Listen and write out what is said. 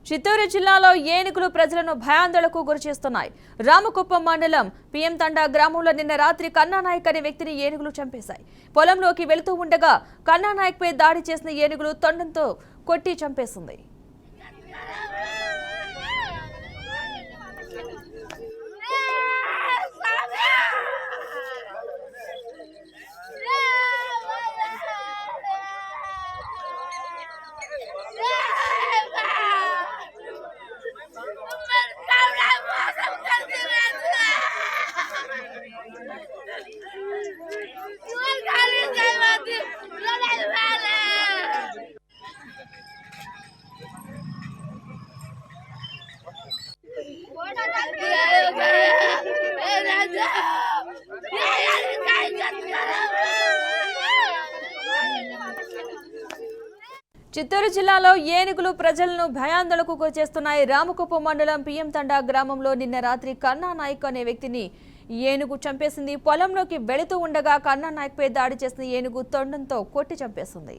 చిత్తూరు జిల్లాలో ఏనుగులు ప్రజలను భయాందోళనకు గురిచేస్తున్నాయి. రామకుప్పం మండలం పిఎం తండా గ్రామంలో నిన్న రాత్రి కన్నానాయక్ అనే వ్యక్తిని ఏనుగులు చంపేశాయి. పొలంలోకి వెళుతూ ఉండగా కన్నానాయక్ పై దాడి చేసిన ఏనుగులు తొండంతో కొట్టి చంపేసింది. చిత్తూరు జిల్లాలో ఏనుగులు ప్రజలను భయాందోళనకు గురిచేస్తున్నాయి. రామకుప్పం మండలం పిఎం తండా గ్రామంలో నిన్న రాత్రి కన్నానాయక్ అనే వ్యక్తిని ఏనుగు చంపేసింది. పొలంలోకి వెళుతూ ఉండగా కన్నానాయక్ పై దాడి చేసిన ఏనుగు తొండంతో కొట్టి చంపేసింది.